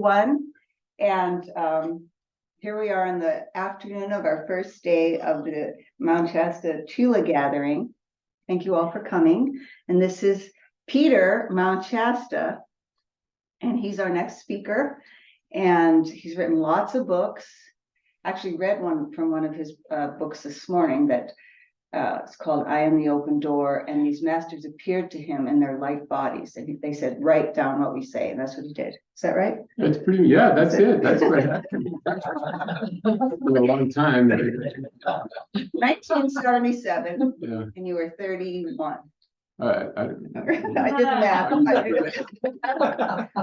everyone. And here we are in the afternoon of our first day of the Mount Shasta Chula gathering. Thank you all for coming. And this is Peter Mt Shasta, and he's our next speaker. And he's written lots of books. Actually read one from one of his books this morning that it's called I Am the Open Door, and these masters appeared to him in their light bodies, and they said, write down what we say, and that's what he did. Is that right? That's pretty, yeah, that's it. That's what happened. For a long time. 1977, Yeah. and you were 31. I I did the math.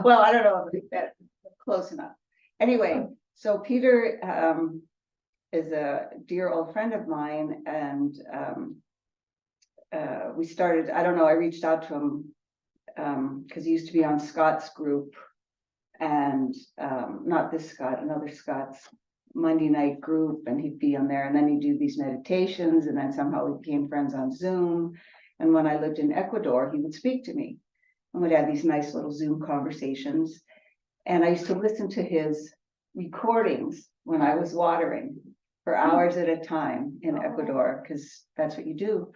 Well, I don't know if that's close enough. Anyway, so Peter is a dear old friend of mine, and we started, I don't know, I reached out to him because he used to be on Scott's group, and not this Scott, another Scott's Monday night group, and he'd be on there, and then he'd do these meditations, and then somehow we became friends on Zoom. And when I lived in Ecuador, he would speak to me and would have these nice little Zoom conversations. And I used to listen to his recordings when I was watering for hours at a time in Ecuador, because that's what you do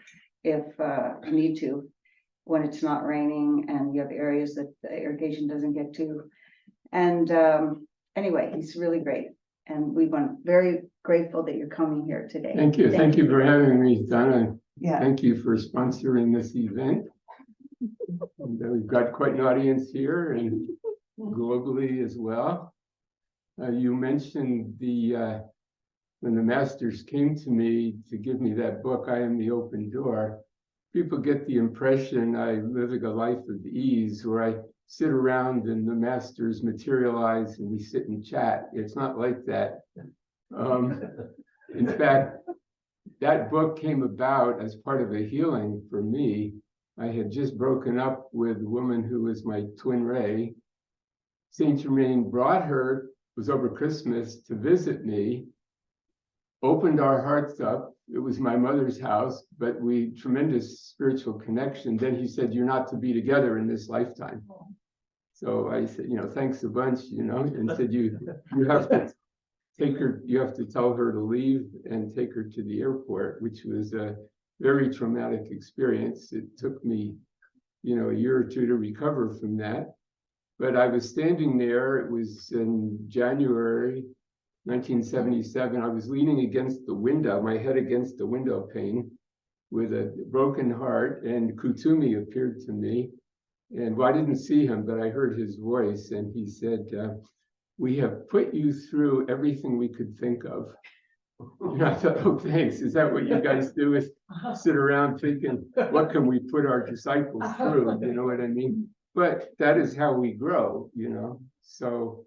if you need to, when it's not raining and you have areas that the irrigation doesn't get to. And anyway, he's really great. And we've been very grateful that you're coming here today. Thank you. Thank you for having me, Donna. Yeah. Thank you for sponsoring this event. And, we've got quite an audience here and globally as well. You mentioned when the masters came to me to give me that book, I Am the Open Door, people get the impression I live a life of ease where I sit around and the masters materialize and we sit and chat. It's not like that. In fact, that book came about as part of a healing for me. I had just broken up with a woman who was my twin ray. Saint Germain brought her, it was over Christmas, to visit me, opened our hearts up. It was my mother's house, but we tremendous spiritual connection. Then he said, you're not to be together in this lifetime. So I said, thanks a bunch, and said, you have to take her, you have to tell her to leave and take her to the airport, which was a very traumatic experience. It took me, a year or two to recover from that. But I was standing there, it was in January 1977. I was leaning against the window, my head against the window pane with a broken heart, and Kutumi appeared to me. And I didn't see him, but I heard his voice, and he said, we have put you through everything we could think of. And I thought, oh, thanks. Is that what you guys do, is sit around thinking, what can we put our disciples through? You know what I mean? But that is how we grow, So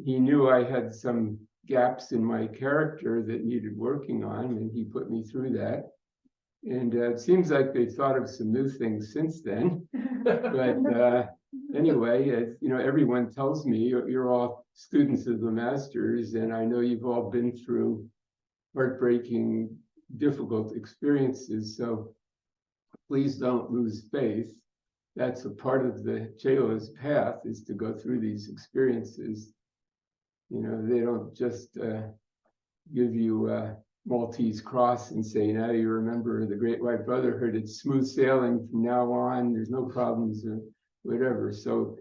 he knew I had some gaps in my character that needed working on, and he put me through that. And it seems like they thought of some new things since then. But anyway, everyone tells me you're all students of the masters, and I know you've all been through heartbreaking, difficult experiences. So please don't lose faith. That's a part of the Chela's path, is to go through these experiences. They don't just give you a Maltese cross and say, now you remember the Great White Brotherhood, it's smooth sailing from now on, there's no problems or whatever. So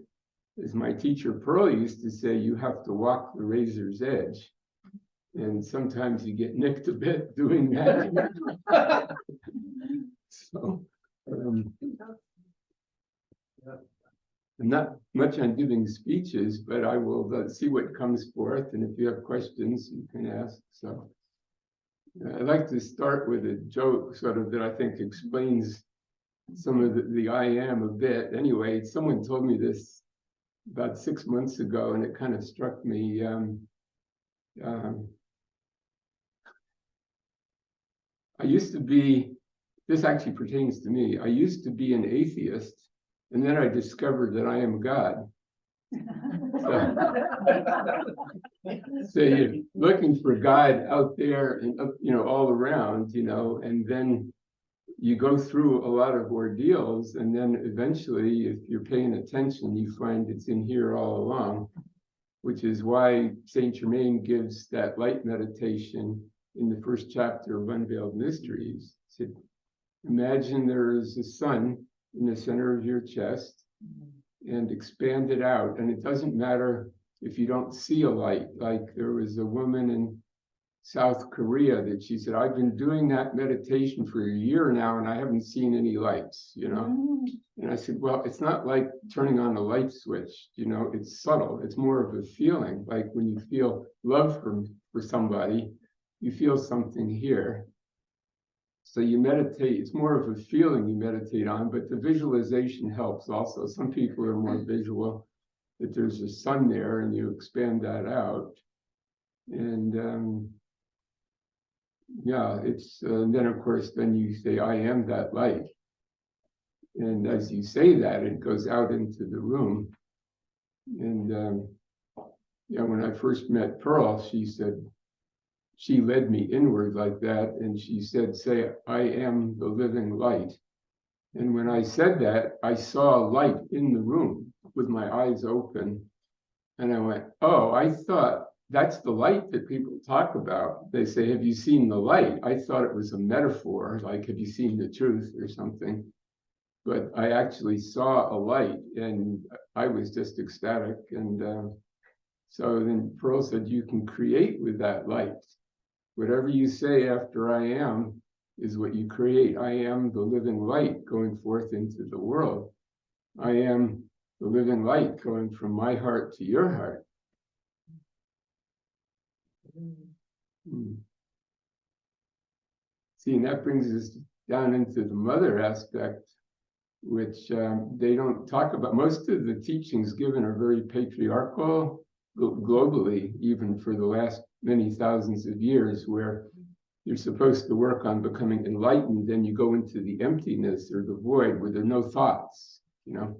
as my teacher Pearl used to say, you have to walk the razor's edge. And sometimes you get nicked a bit doing that. So I'm not much on giving speeches, but I will see what comes forth. And if you have questions, you can ask. So I'd like to start with a joke sort of that I think explains some of the I am a bit. Anyway, someone told me this about 6 months ago, and it kind of struck me. I used to be, this actually pertains to me, I used to be an atheist, and then I discovered that I am God. So you're looking for God out there and all around, and then you go through a lot of ordeals, and then eventually, if you're paying attention, you find it's in here all along. which is why Saint Germain gives that light meditation in the first chapter of Unveiled Mysteries. He said, imagine there is a sun in the center of your chest and expand it out. And it doesn't matter if you don't see a light. Like there was a woman in South Korea that she said, I've been doing that meditation for a year now and I haven't seen any lights, you know? And I said, well, it's not like turning on a light switch, you know, it's subtle. It's more of a feeling, like when you feel love for somebody, you feel something here. So you meditate, it's more of a feeling you meditate on, but the visualization helps also. Some people are more visual, that there's a sun there and you expand that out. And yeah, it's, and then of course, then you say, I am that light. And as you say that, it goes out into the room. And yeah, when I first met Pearl, she said, she led me inward like that. And she said, say, I am the living light. And when I said that, I saw a light in the room with my eyes open. And I went, oh, I thought that's the light that people talk about. They say, have you seen the light? I thought it was a metaphor, like, have you seen the truth or something? But I actually saw a light and I was just ecstatic. And so then Pearl said, you can create with that light. Whatever you say after I am is what you create. I am the living light going forth into the world. I am the living light going from my heart to your heart. See, and that brings us down into the mother aspect, which they don't talk about. Most of the teachings given are very patriarchal, globally, even for the last many thousands of years, where you're supposed to work on becoming enlightened, then you go into the emptiness or the void where there are no thoughts, you know.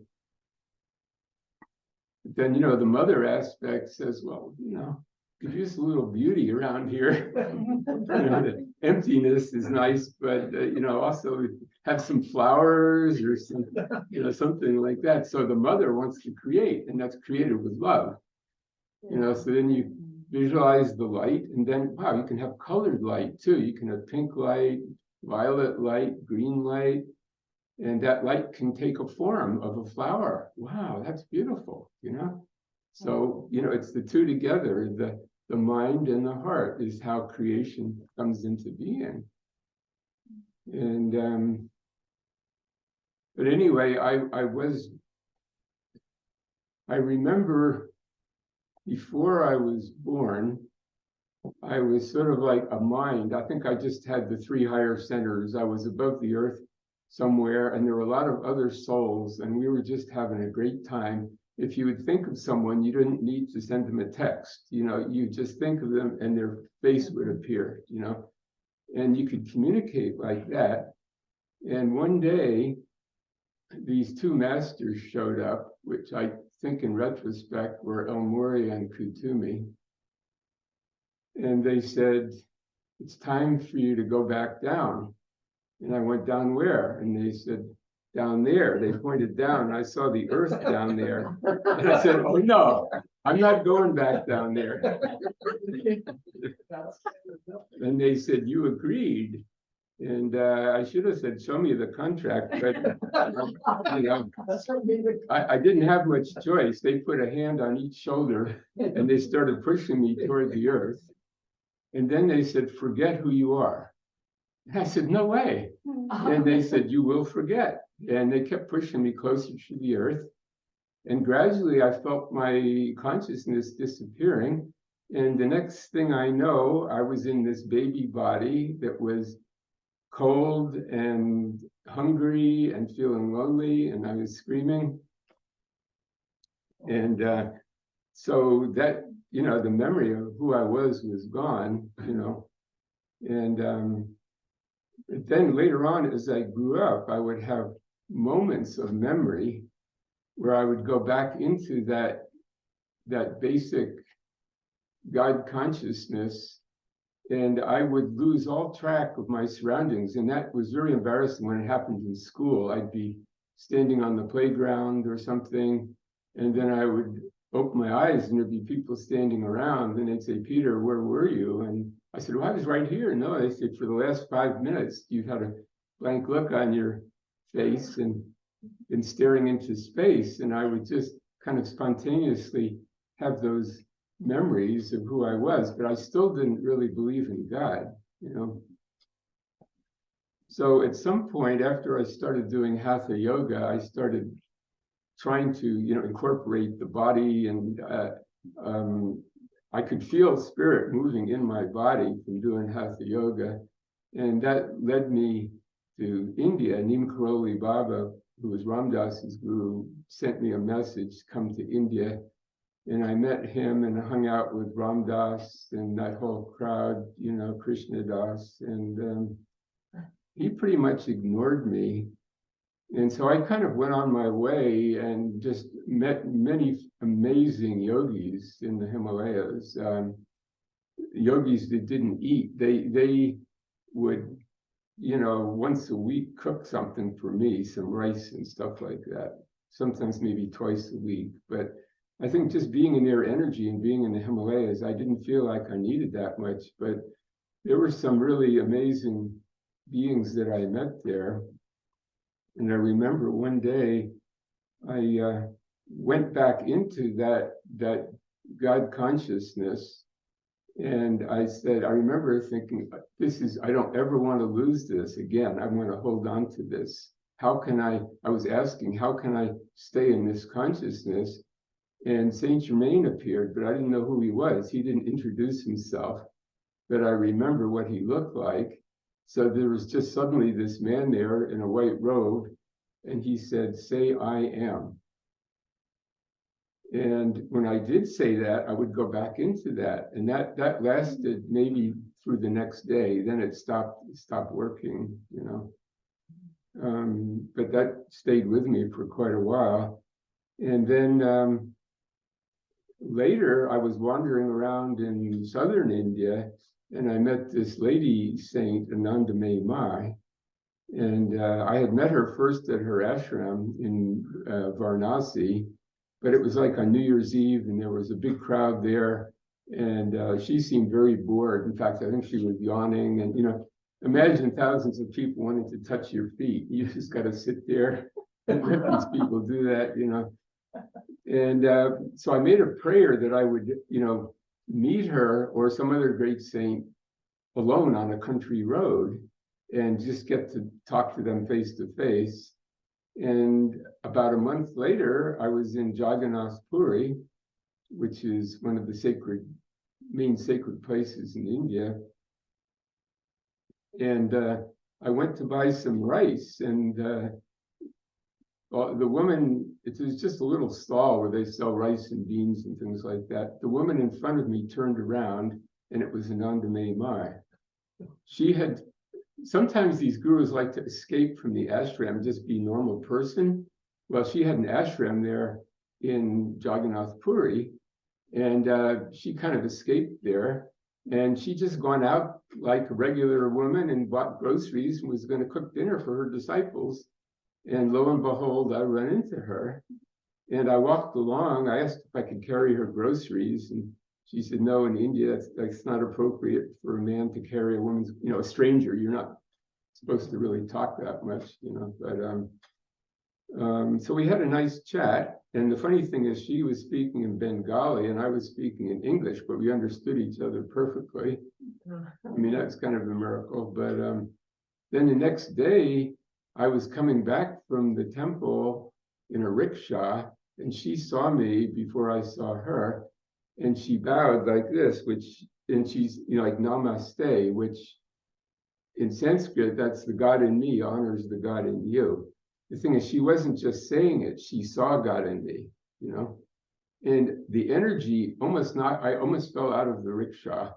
But then, you know, the mother aspect says, well, you know, could use a little beauty around here. You know, the emptiness is nice, but you know, also have some flowers or some, you know, something like that. So the mother wants to create, and that's created with love. You know, so then you visualize the light, and then wow, you can have colored light too. You can have pink light, violet light, green light, and that light can take a form of a flower. Wow, that's beautiful, you know. So, you know, it's the two together, the mind and the heart is how creation comes into being. And but anyway, I remember before I was born, I was sort of like a mind. I think I just had the three higher centers. I was above the earth somewhere, and there were a lot of other souls, and we were just having a great time. If you would think of someone, you didn't need to send them a text. You know, you just think of them and their face would appear, you know, and you could communicate like that. And one day, these two masters showed up, which I think in retrospect were El Morya and Kutumi. And they said, it's time for you to go back down. And I went, down where? And they said, down there. They pointed down. I saw the earth down there. And I said, oh no, I'm not going back down there. And they said, you agreed. And I should have said, show me the contract, but you know, I didn't have much choice. They put a hand on each shoulder and they started pushing me toward the earth. And then they said, forget who you are. And I said, no way. And they said, you will forget. And they kept pushing me closer to the earth. And gradually I felt my consciousness disappearing. And the next thing I know, I was in this baby body that was cold and hungry and feeling lonely, and I was screaming. And so that, you know, the memory of who I was gone, you know. And but then later on, as I grew up, I would have moments of memory where I would go back into that basic God consciousness, and I would lose all track of my surroundings. And that was very embarrassing when it happened in school. I'd be standing on the playground or something, and then I would open my eyes and there'd be people standing around and they'd say, Peter, where were you? And I said, well, I was right here. No, they said, for the last 5 minutes, you've had a blank look on your face and been staring into space. And I would just kind of spontaneously have those memories of who I was, but I still didn't really believe in God, you know. So at some point after I started doing hatha yoga, I started trying to, you know, incorporate the body, and I could feel spirit moving in my body from doing hatha yoga. And that led me to India. Neem Karoli Baba, who was Ram Dass's guru, sent me a message, come to India. And I met him and hung out with Ram Dass and that whole crowd, you know, Krishna Das. And he pretty much ignored me. And so I kind of went on my way and just met many amazing yogis in the Himalayas. Yogis that didn't eat, they would, you know, once a week cook something for me, some rice and stuff like that. Sometimes maybe twice a week. But I think just being in their energy and being in the Himalayas, I didn't feel like I needed that much. But there were some really amazing beings that I met there. And I remember one day I went back into that God consciousness, and I said, I remember thinking, I don't ever want to lose this again. I want to hold on to this. How can I was asking, how can I stay in this consciousness? And Saint Germain appeared, but I didn't know who he was. He didn't introduce himself, but I remember what he looked like. So there was just suddenly this man there in a white robe, and he said, say, I am. And when I did say that, I would go back into that. And that lasted maybe through the next day. Then it stopped working, you know. But that stayed with me for quite a while. And then later, I was wandering around in southern India, and I met this lady saint, Anandamayi Mai, and I had met her first at her ashram in Varanasi, but it was like on New Year's Eve, and there was a big crowd there, and she seemed very bored. In fact, I think she was yawning, and, you know, imagine thousands of people wanting to touch your feet. You just got to sit there and let these people do that, you know. And so I made a prayer that I would, you know, meet her or some other great saint alone on a country road and just get to talk to them face to face. And about a month later, I was in Jagannath Puri, which is one of the main sacred places in India. And I went to buy some rice, and the woman, it was just a little stall where they sell rice and beans and things like that. The woman in front of me turned around, and it was Anandamayi Mai. She had, sometimes these gurus like to escape from the ashram, just be a normal person. Well, she had an ashram there in Jagannath Puri, and she kind of escaped there. And she just gone out like a regular woman and bought groceries and was going to cook dinner for her disciples. And lo and behold, I run into her, and I walked along. I asked if I could carry her groceries, and she said, no, in India, that's not appropriate for a man to carry a woman's, you know, a stranger. You're not supposed to really talk that much, you know. But so we had a nice chat. And the funny thing is, she was speaking in Bengali and I was speaking in English, but we understood each other perfectly. I mean, that's kind of a miracle. But then the next day, I was coming back from the temple in a rickshaw, and she saw me before I saw her, and she bowed like this, and she's, you know, like namaste, which in Sanskrit, that's the God in me honors the God in you. The thing is, she wasn't just saying it, she saw God in me, you know. And the energy I almost fell out of the rickshaw.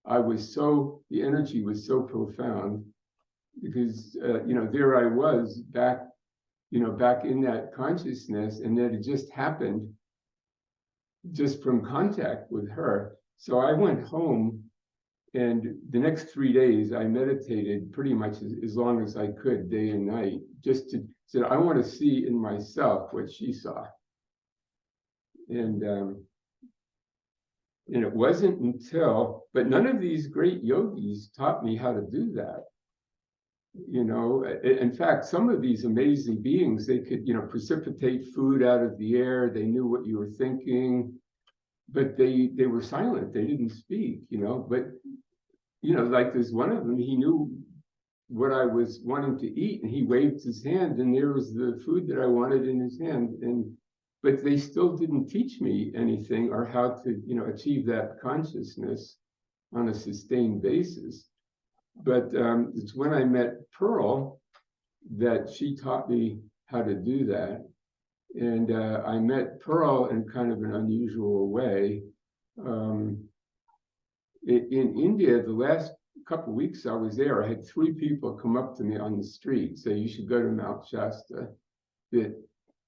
The energy was so profound, because, you know, there I was back in that consciousness, and that it just happened just from contact with her. So I went home, and the next 3 days I meditated pretty much as long as I could, day and night, just to say, I want to see in myself what she saw. And it wasn't until, but none of these great yogis taught me how to do that. In fact, some of these amazing beings, they could, precipitate food out of the air. They knew what you were thinking, but they were silent. They didn't speak, but, like there's one of them, he knew what I was wanting to eat, and he waved his hand, and there was the food that I wanted in his hand. But they still didn't teach me anything or how to, achieve that consciousness on a sustained basis. But it's when I met Pearl that she taught me how to do that. And I met Pearl in kind of an unusual way. In India, the last couple of weeks I was there, I had 3 people come up to me on the street, say, you should go to Mount Shasta.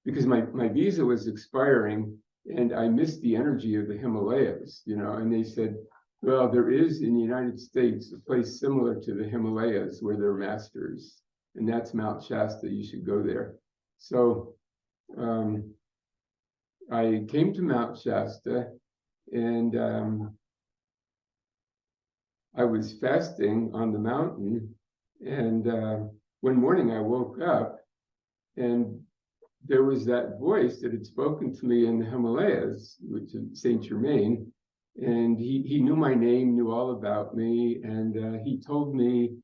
Because my visa was expiring and I missed the energy of the Himalayas, and they said, well, there is in the United States a place similar to the Himalayas where they're masters, and that's Mount Shasta. You should go there. So I came to Mount Shasta, and I was fasting on the mountain, and one morning I woke up, and there was that voice that had spoken to me in the Himalayas, which is Saint Germain, and he knew my name, knew all about me, and he told me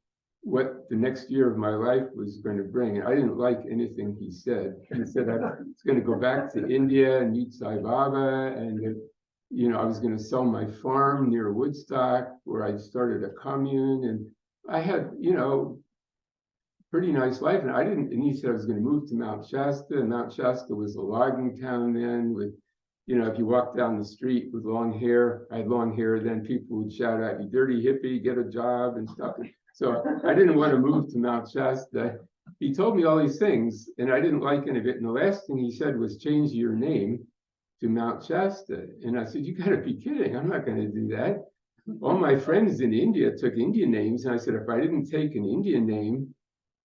what the next year of my life was going to bring. And I didn't like anything he said. He said I was going to go back to India and meet Sai Baba, and I was going to sell my farm near Woodstock, where I started a commune, and I had, pretty nice life. And he said I was going to move to Mount Shasta, and Mount Shasta was a logging town then with, if you walk down the street with long hair, I had long hair, then people would shout at you, dirty hippie, get a job and stuff. So I didn't want to move to Mount Shasta. He told me all these things, and I didn't like any of it. And the last thing he said was, change your name to Mount Shasta. And I said, you got to be kidding. I'm not going to do that. All my friends in India took Indian names. And I said, if I didn't take an Indian name,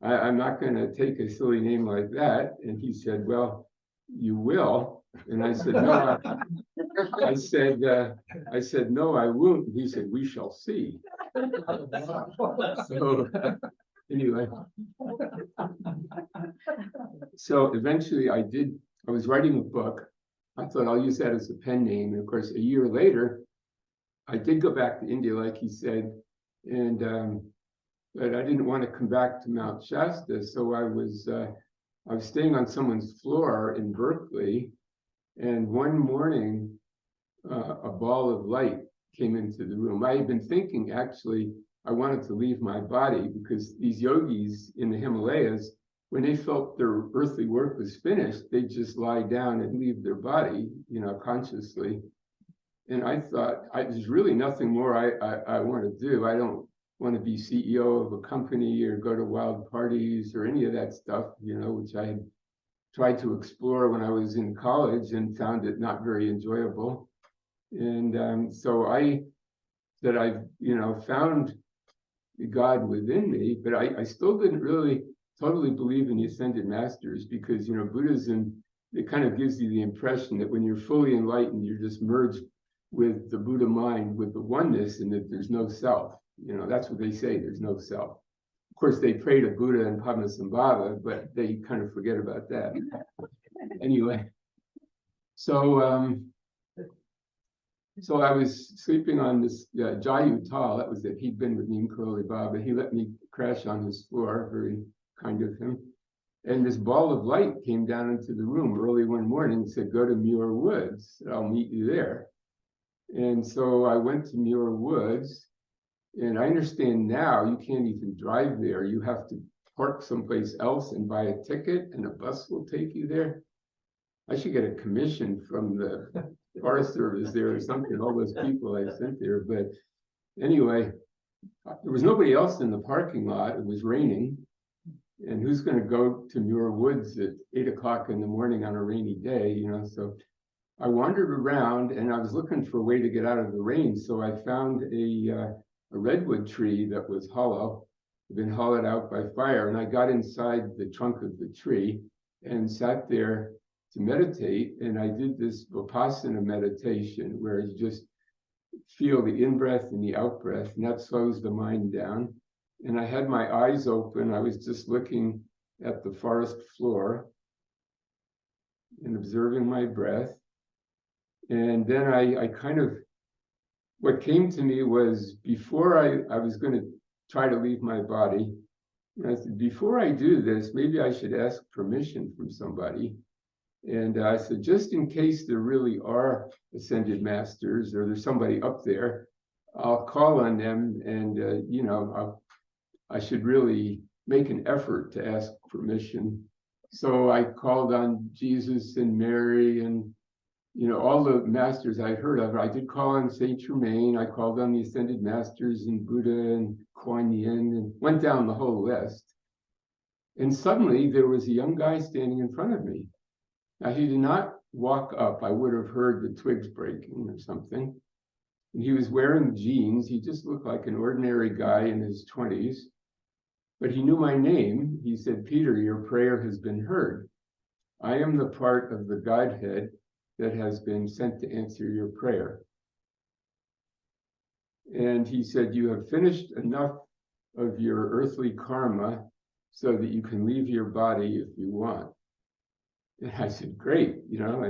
I'm not going to take a silly name like that. And he said, well, you will. And I said, no. I said, no, I won't. And he said, we shall see. So anyway, so eventually I was writing a book. I thought I'll use that as a pen name. And of course, a year later, I did go back to India, like he said, and but I didn't want to come back to Mount Shasta. So I was staying on someone's floor in Berkeley, and one morning, a ball of light came into the room. I had been thinking, actually, I wanted to leave my body, because these yogis in the Himalayas, when they felt their earthly work was finished, they'd just lie down and leave their body, consciously. And I thought, there's really nothing more I want to do. I don't want to be CEO of a company or go to wild parties or any of that stuff, which I had tried to explore when I was in college and found it not very enjoyable. And so I said, I've, found God within me, but I still didn't really totally believe in the ascended masters, because, Buddhism, it kind of gives you the impression that when you're fully enlightened, you're just merged with the Buddha mind, with the oneness, and that there's no self. That's what they say, there's no self. Of course, they pray to Buddha and Padmasambhava, but they kind of forget about that. Anyway, so I was sleeping on this Jayu Tal, that was it. He'd been with Neem Karoli Baba. He let me crash on his floor, very kind of him. And this ball of light came down into the room early one morning and said, go to Muir Woods, I'll meet you there. And so I went to Muir Woods, and I understand now you can't even drive there. You have to park someplace else and buy a ticket, and a bus will take you there. I should get a commission from the Forest Service there or something, all those people I sent there. But anyway, there was nobody else in the parking lot. It was raining. And who's going to go to Muir Woods at 8 o'clock in the morning on a rainy day, So I wandered around, and I was looking for a way to get out of the rain. So I found a redwood tree that was hollow, had been hollowed out by fire. And I got inside the trunk of the tree and sat there to meditate, and I did this Vipassana meditation where you just feel the in-breath and the out-breath, and that slows the mind down. And I had my eyes open. I was just looking at the forest floor and observing my breath. And then I kind of, what came to me was before I was going to try to leave my body, and I said, before I do this, maybe I should ask permission from somebody. And I said, just in case there really are ascended masters or there's somebody up there, I'll call on them, and you know, I should really make an effort to ask permission. So I called on Jesus and Mary and, you know, all the masters I heard of. I did call on Saint Germain. I called on the ascended masters and Buddha and Kuan Yin, and went down the whole list. And suddenly there was a young guy standing in front of me. Now, he did not walk up. I would have heard the twigs breaking or something. And he was wearing jeans. He just looked like an ordinary guy in his 20s. But he knew my name. He said, Peter, your prayer has been heard. I am the part of the Godhead that has been sent to answer your prayer. And he said, you have finished enough of your earthly karma so that you can leave your body if you want. And I said, great, you know,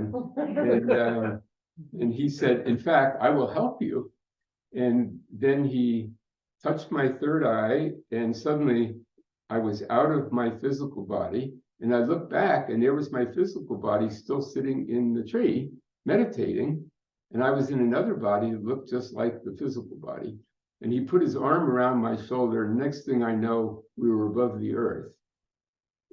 and he said, in fact, I will help you. And then he touched my third eye, and suddenly I was out of my physical body. And I looked back, and there was my physical body still sitting in the tree, meditating. And I was in another body that looked just like the physical body. And he put his arm around my shoulder, and next thing I know, we were above the earth.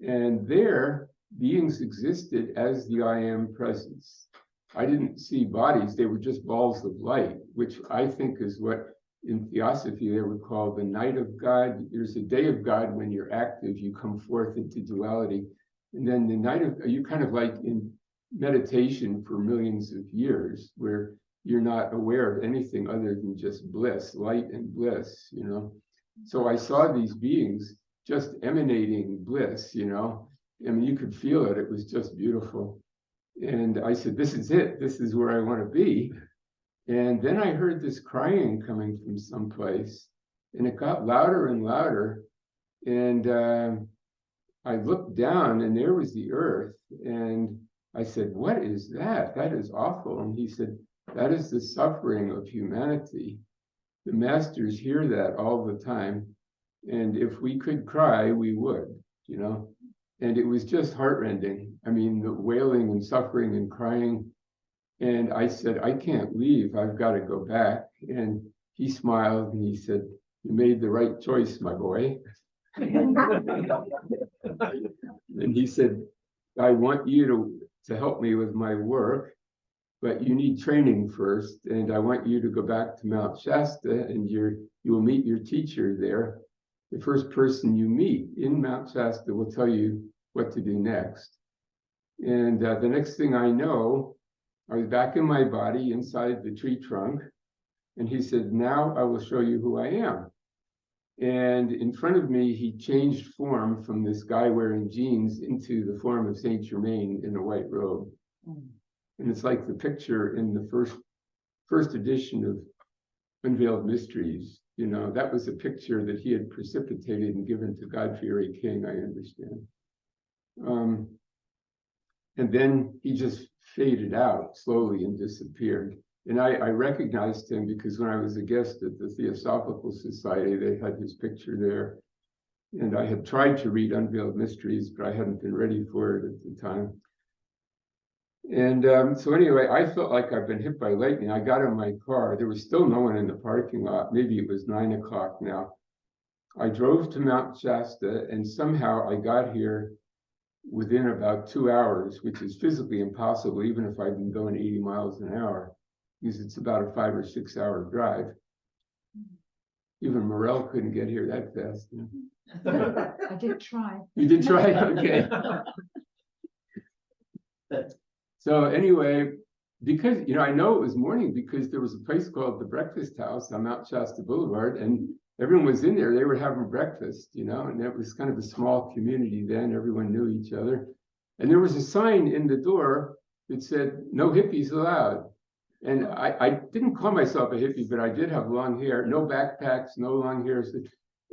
And there, beings existed as the I Am presence. I didn't see bodies, they were just balls of light, which I think is what in theosophy they would call the night of God. There's a day of God when you're active, you come forth into duality. And then the night of, you kind of like in meditation for millions of years, where you're not aware of anything other than just bliss, light and bliss, you know. So I saw these beings just emanating bliss, you know. I mean, you could feel it. It was just beautiful. And I said, this is it. This is where I want to be. And then I heard this crying coming from someplace, and it got louder and louder. And I looked down, and there was the earth. And I said, what is that? That is awful. And he said, that is the suffering of humanity. The masters hear that all the time. And if we could cry, we would, you know. And it was just heartrending. I mean, the wailing and suffering and crying. And I said, I can't leave. I've got to go back. And he smiled and he said, you made the right choice, my boy. And he said, I want you to help me with my work, but you need training first. And I want you to go back to Mount Shasta, and you will meet your teacher there. The first person you meet in Mount Shasta will tell you what to do next. And the next thing I know, I was back in my body inside the tree trunk. And he said, now I will show you who I am. And in front of me, he changed form from this guy wearing jeans into the form of Saint Germain in a white robe. And it's like the picture in the first edition of Unveiled Mysteries. You know, that was a picture that he had precipitated and given to God-fearing King, I understand. And then he just faded out slowly and disappeared. And I recognized him because when I was a guest at the Theosophical Society, they had his picture there. And I had tried to read Unveiled Mysteries, but I hadn't been ready for it at the time. And so anyway, I felt like I've been hit by lightning. I got in my car. There was still no one in the parking lot. Maybe it was 9 o'clock now. I drove to Mount Shasta, and somehow I got here within about 2 hours, which is physically impossible, even if I'd been going 80 miles an hour, because it's about a 5 or 6 hour drive. Even Morel couldn't get here that fast. You know? I did try. You did try? Okay. So anyway, because, you know, I know it was morning because there was a place called the Breakfast House on Mount Shasta Boulevard, and everyone was in there. They were having breakfast, you know, and it was kind of a small community then. Everyone knew each other. And there was a sign in the door that said, "No hippies allowed." And I didn't call myself a hippie, but I did have long hair, no backpacks, no long hair.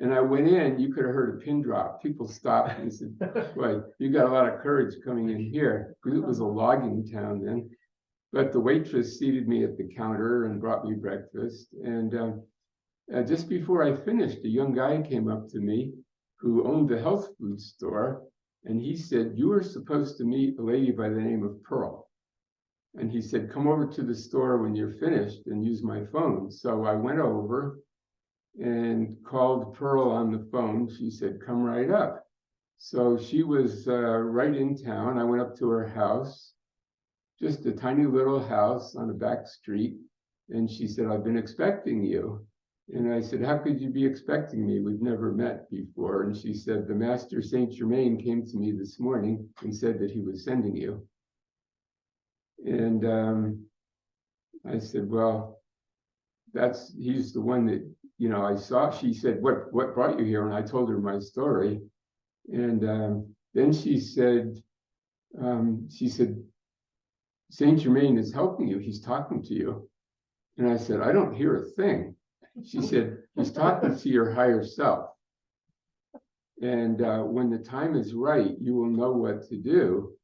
And I went in, you could have heard a pin drop. People stopped and said, "Boy, you got a lot of courage coming in here," because it was a logging town then. But the waitress seated me at the counter and brought me breakfast. And just before I finished, a young guy came up to me who owned a health food store. And he said, "You were supposed to meet a lady by the name of Pearl." And he said, "Come over to the store when you're finished and use my phone." So I went over and called Pearl on the phone. She said, "Come right up." So she was right in town. I went up to her house, just a tiny little house on a back street. And she said, "I've been expecting you." And I said, "How could you be expecting me? We've never met before." And she said, "The master Saint Germain came to me this morning and said that he was sending you." And I said, "Well, he's the one that, I saw." She said, what brought you here?" And I told her my story. And then she said, "Saint Germain is helping you. He's talking to you." And I said, "I don't hear a thing." She said, "He's talking to your higher self. And when the time is right, you will know what to do.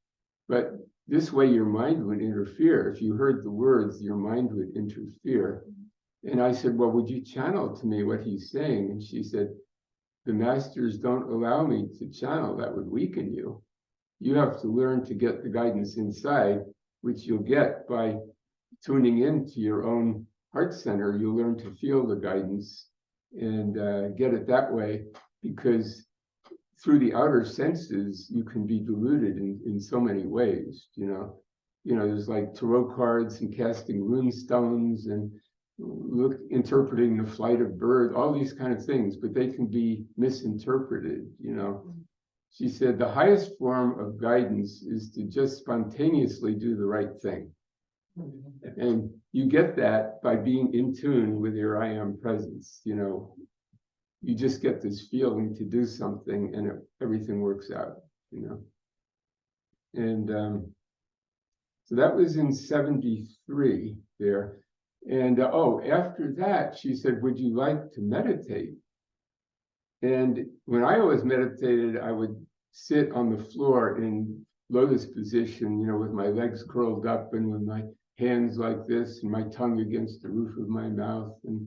But this way your mind would interfere. If you heard the words, your mind would interfere." And I said, "Well, would you channel to me what he's saying?" And she said, "The masters don't allow me to channel. That would weaken you. You have to learn to get the guidance inside, which you'll get by tuning into your own heart center. You'll learn to feel the guidance and get it that way, because through the outer senses, you can be deluded in so many ways. There's like tarot cards and casting rune stones and interpreting the flight of birds, all these kind of things, but they can be misinterpreted. She said the highest form of guidance is to just spontaneously do the right thing. And you get that by being in tune with your I am presence. You just get this feeling to do something and everything works out. And so that was in 73 there. And after that, she said, "Would you like to meditate?" And when I always meditated, I would sit on the floor in lotus position, with my legs curled up and with my hands like this and my tongue against the roof of my mouth. And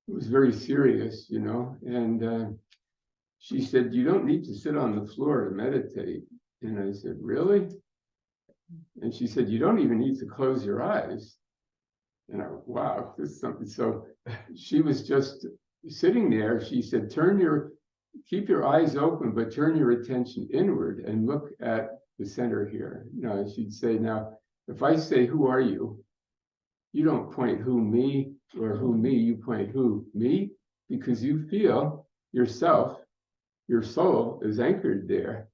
it was very serious, And she said, "You don't need to sit on the floor to meditate." And I said, "Really?" And she said, "You don't even need to close your eyes." And I went, wow, this is something. So she was just sitting there. She said, keep your eyes open, but turn your attention inward and look at the center here. She'd say, "Now, if I say, 'Who are you?' you don't point 'Who, me?' or 'Who, me?' You point 'Who, me?' because you feel yourself, your soul is anchored there.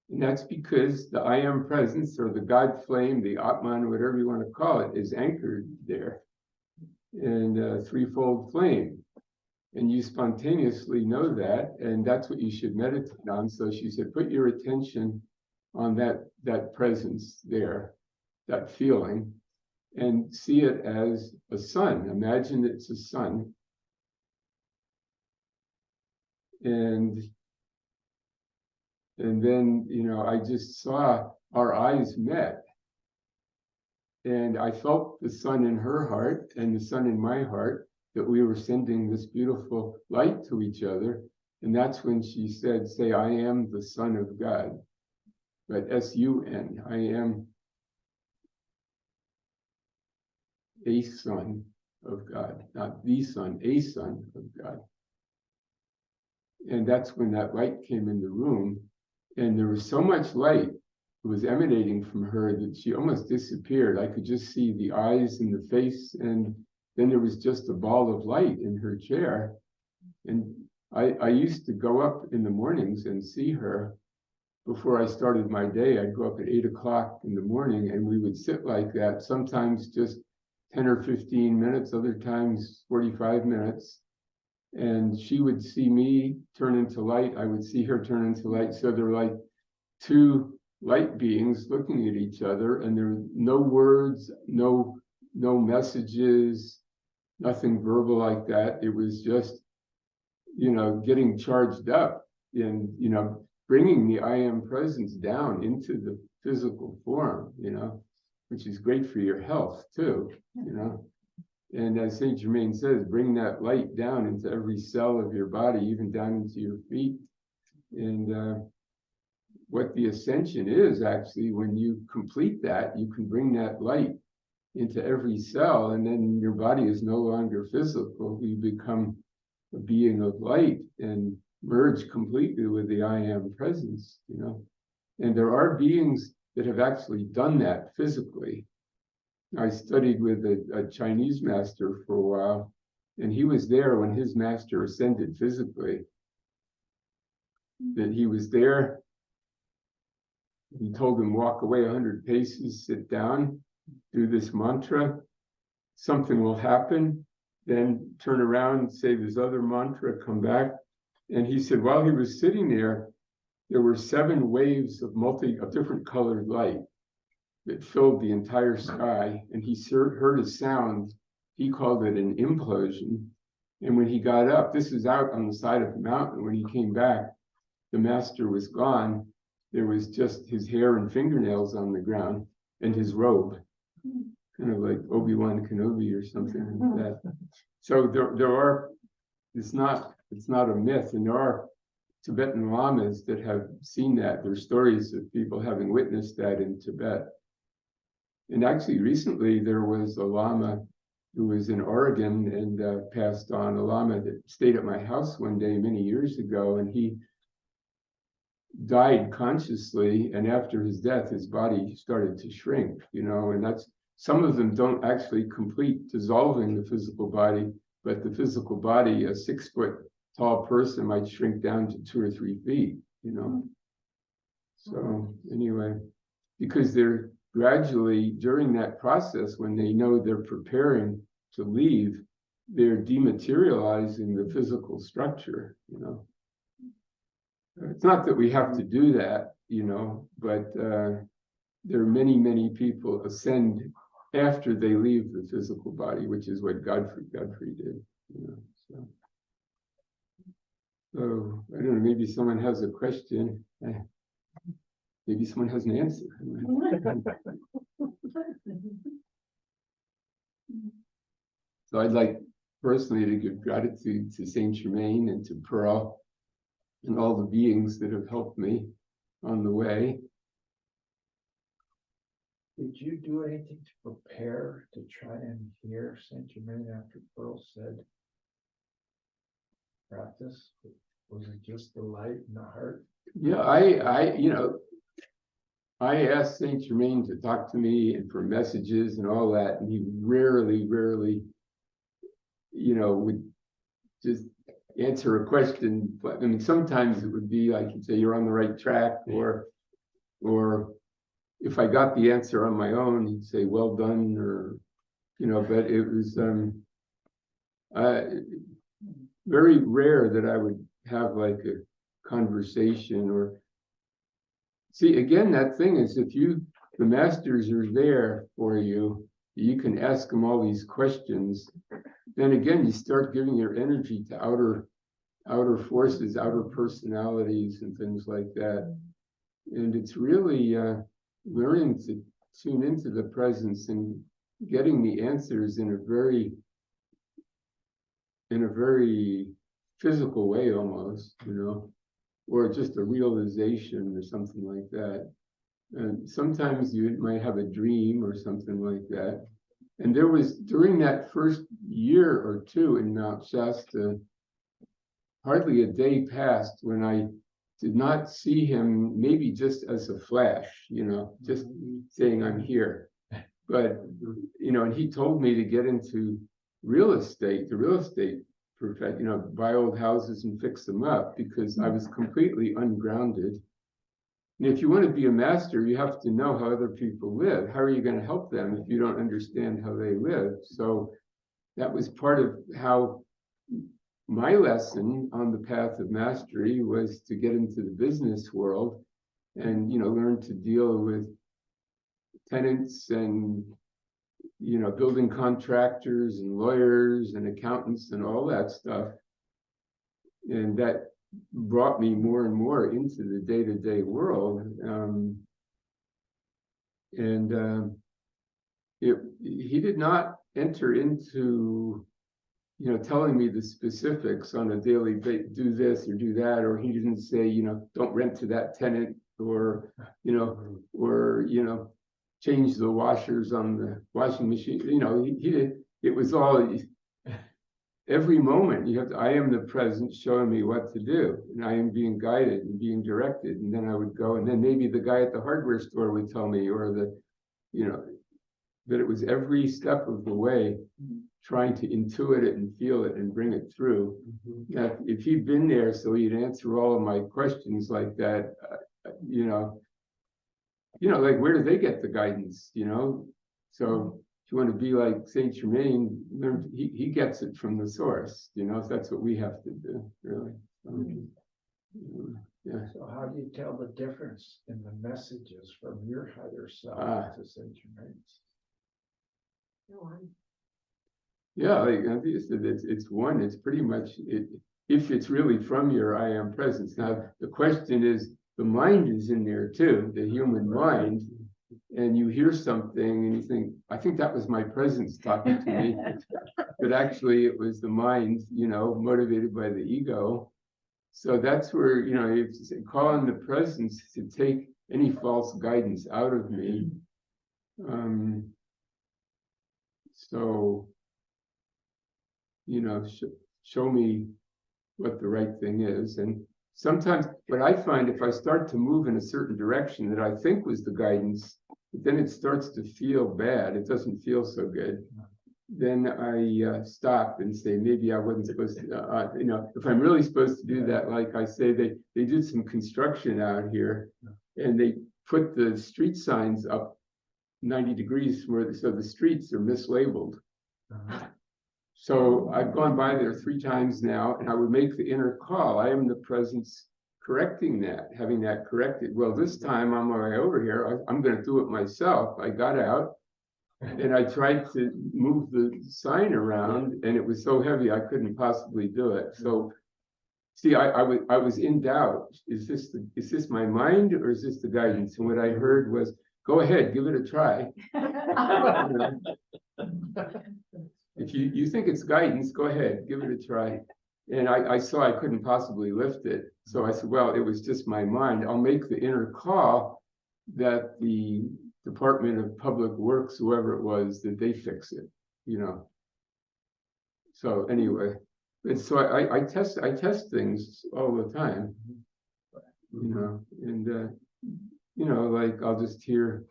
And that's because the I am presence, or the God flame, the Atman, whatever you want to call it, is anchored there in a threefold flame. And you spontaneously know that, and that's what you should meditate on. So she said, put your attention on that presence there, that feeling, and see it as a sun. Imagine it's a sun. And then, I just saw our eyes met. And I felt the sun in her heart and the sun in my heart, that we were sending this beautiful light to each other. And that's when she said, say, "I am the Son of God." But S-U-N, I am a son of God, not the son, a son of God. And that's when that light came in the room. And there was so much light that was emanating from her that she almost disappeared. I could just see the eyes and the face, and then there was just a ball of light in her chair. And I used to go up in the mornings and see her. Before I started my day, I'd go up at 8 o'clock in the morning, and we would sit like that, sometimes just 10 or 15 minutes, other times 45 minutes. And she would see me turn into light. I would see her turn into light. So they're like two light beings looking at each other, and there were no words, no messages, nothing verbal like that. It was just, getting charged up and, bringing the I am presence down into the physical form, which is great for your health too, And as Saint Germain says, bring that light down into every cell of your body, even down into your feet. And what the ascension is actually, when you complete that, you can bring that light into every cell, and then your body is no longer physical. You become a being of light and merge completely with the I am presence, And there are beings that have actually done that physically. I studied with a Chinese master for a while, and he was there when his master ascended physically. That he was there. He told him, walk away 100 paces, sit down, do this mantra, something will happen, then turn around, say this other mantra, come back. And he said, while he was sitting there were 7 waves of different colored light that filled the entire sky. And he heard a sound. He called it an implosion. And when he got up, this is out on the side of the mountain. When he came back, the master was gone. There was just his hair and fingernails on the ground and his robe, kind of like Obi-Wan Kenobi or something like that. So there are, it's not a myth, and there are Tibetan lamas that have seen that. There are stories of people having witnessed that in Tibet. And actually recently there was a lama who was in Oregon and passed on, a lama that stayed at my house one day many years ago, and he died consciously, and after his death his body started to shrink, and that's, some of them don't actually complete dissolving the physical body, but the physical body, a 6-foot tall person might shrink down to 2 or 3 feet, So anyway, because they're gradually, during that process, when they know they're preparing to leave, they're dematerializing the physical structure, It's not that we have to do that, but there are many people ascend after they leave the physical body, which is what Godfrey did, So I don't know, maybe someone has a question. Maybe someone has an answer. So I'd like personally to give gratitude to Saint Germain and to Pearl and all the beings that have helped me on the way. Did you do anything to prepare to try and hear Saint Germain after Pearl said practice? Was it just the light in the heart? Yeah, I asked Saint Germain to talk to me and for messages and all that, and he rarely, would just answer a question. But I mean, sometimes it would be like he'd say, "You're on the right track," or if I got the answer on my own, he'd say, "Well done," or But it was very rare that I would have like a conversation or. See, again, that thing is, if the masters are there for you, you can ask them all these questions. Then again, you start giving your energy to outer forces, outer personalities, and things like that. And it's really learning to tune into the presence and getting the answers in a very physical way, almost, or just a realization or something like that. And sometimes you might have a dream or something like that. And there was, during that first year or two in Mount Shasta, hardly a day passed when I did not see him, maybe just as a flash, just saying I'm here. But, and he told me to get into real estate, the real estate perfect, buy old houses and fix them up, because I was completely ungrounded. And if you want to be a master, you have to know how other people live. How are you going to help them if you don't understand how they live? So that was part of how my lesson on the path of mastery was to get into the business world and learn to deal with tenants and building contractors and lawyers and accountants and all that stuff. And that brought me more and more into the day-to-day world. He did not enter into telling me the specifics on a daily basis, do this or do that, or he didn't say, don't rent to that tenant, or change the washers on the washing machine. He did. It was all, every moment I am the present showing me what to do, and I am being guided and being directed. And then I would go, and then maybe the guy at the hardware store would tell me, or that it was every step of the way trying to intuit it and feel it and bring it through. Now, if he'd been there so he'd answer all of my questions like that, like, where do they get the guidance, So if you want to be like Saint Germain, he gets it from the source, so that's what we have to do, really. Yeah. So how do you tell the difference in the messages from your higher self to Saint Germain's? Yeah, like it's one. It's pretty much it. If it's really from your I am presence. Now the question is, the mind is in there too, the human mind, and you hear something and you think, I think that was my presence talking to me, but actually it was the mind, motivated by the ego. So that's where you have to call on the presence to take any false guidance out of me. So, show me what the right thing is. And sometimes what I find, if I start to move in a certain direction that I think was the guidance, but then it starts to feel bad, it doesn't feel so good, then I stop and say, maybe I wasn't supposed to, if I'm really supposed to do that, like I say, they did some construction out here and they put the street signs up 90 degrees so the streets are mislabeled. So I've gone by there 3 times now, and I would make the inner call. I am the presence correcting that, having that corrected. Well, this time on my way over here, I'm going to do it myself. I got out and I tried to move the sign around, and it was so heavy I couldn't possibly do it. So, see, I was in doubt. Is this my mind or is this the guidance? And what I heard was, go ahead, give it a try. If you think it's guidance, go ahead, give it a try. And I saw I couldn't possibly lift it. So I said, well, it was just my mind. I'll make the inner call that the Department of Public Works, whoever it was, that they fix it, So anyway, and so I test things all the time, and like I'll just hear,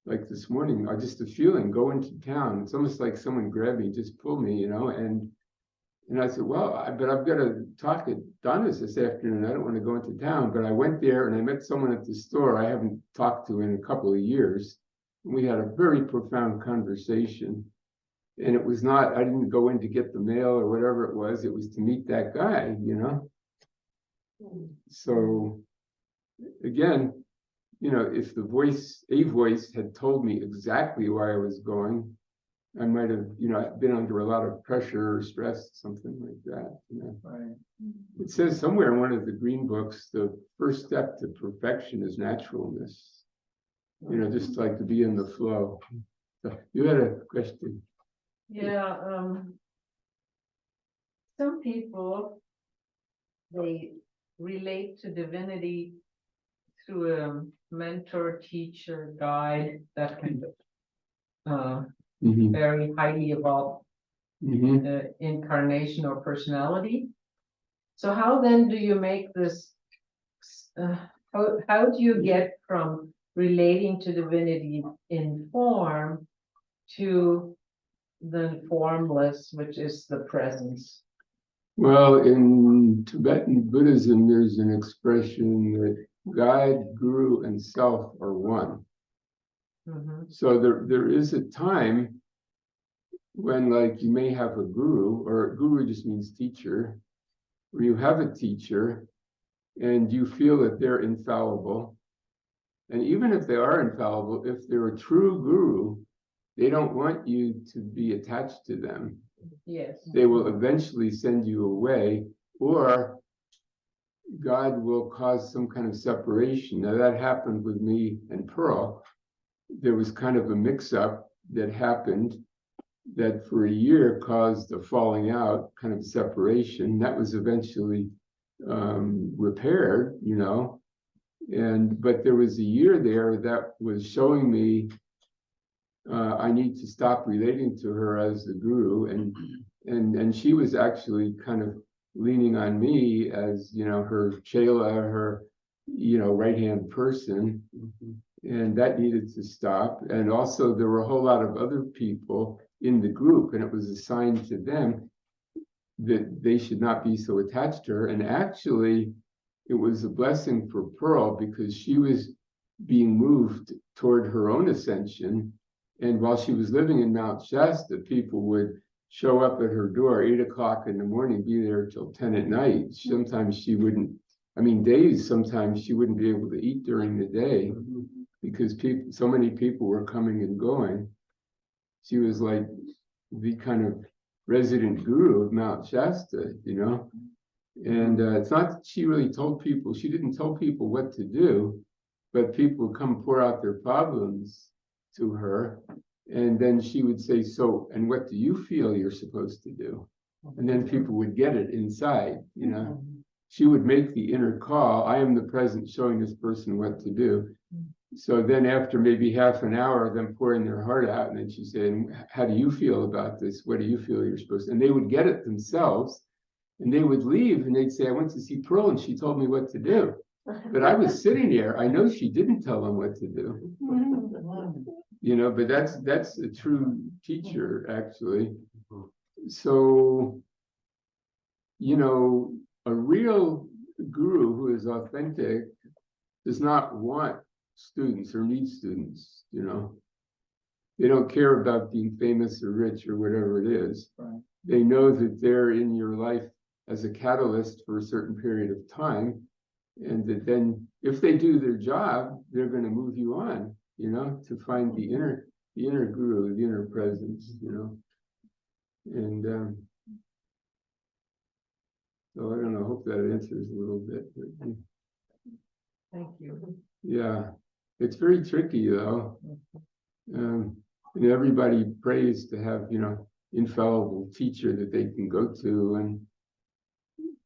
like this morning, just a feeling, go into town. It's almost like someone grabbed me, just pulled me, and I said, well, but I've got to talk at Donna's this afternoon. I don't want to go into town. But I went there and I met someone at the store I haven't talked to in a couple of years. We had a very profound conversation. And it was not, I didn't go in to get the mail or whatever it was to meet that guy, So again, if a voice had told me exactly why I was going, I might have, been under a lot of pressure or stress, something like that. Right. It says somewhere in one of the green books, the first step to perfection is naturalness. Just like to be in the flow. So you had a question. Yeah, some people, they relate to divinity through a mentor, teacher, guide, that kind of very highly evolved incarnation or personality. So how then do you make this, how do you get from relating to divinity in form to the formless, which is the presence? Well, in Tibetan Buddhism, there's an expression that God, Guru, and Self are one. So there is a time when, like, you may have a guru, or guru just means teacher, or you have a teacher and you feel that they're infallible, And even if they are infallible, if they're a true guru, they don't want you to be attached to them. Yes. They will eventually send you away, or God will cause some kind of separation. Now that happened with me and Pearl. There was kind of a mix-up that happened that for a year caused a falling out, kind of separation. That was eventually repaired, you know. But there was a year there that was showing me I need to stop relating to her as the guru, and she was actually kind of leaning on me as, you know, her chela, her, you know, right-hand person, and that needed to stop. And also there were a whole lot of other people in the group, and it was assigned to them that they should not be so attached to her. And actually, it was a blessing for Pearl because she was being moved toward her own ascension. And while she was living in Mount Shasta, people would show up at her door 8 o'clock in the morning, be there till 10 at night. Sometimes she wouldn't, I mean, days, sometimes she wouldn't be able to eat during the day because people, so many people were coming and going. She was like the kind of resident guru of Mount Shasta, you know. And it's not that she really told people, she didn't tell people what to do, but people would come pour out their problems to her. And then she would say, so, and what do you feel you're supposed to do? And then people would get it inside, you know. She would make the inner call, I am the present showing this person what to do. So then after maybe half an hour of them pouring their heart out, and then she'd say, and how do you feel about this? What do you feel you're supposed to? And they would get it themselves, and they would leave, and they'd say, I went to see Pearl, and she told me what to do. But I was sitting there, I know she didn't tell them what to do. You know, but that's a true teacher, actually. So, you know, a real guru who is authentic does not want students or need students, you know. They don't care about being famous or rich or whatever it is. Right. They know that they're in your life as a catalyst for a certain period of time, and that then if they do their job, they're going to move you on, you know, to find the inner guru, the inner presence, you know. And so I don't know, I hope that answers a little bit. But, Thank you. yeah, it's very tricky though. And everybody prays to have, you know, infallible teacher that they can go to. And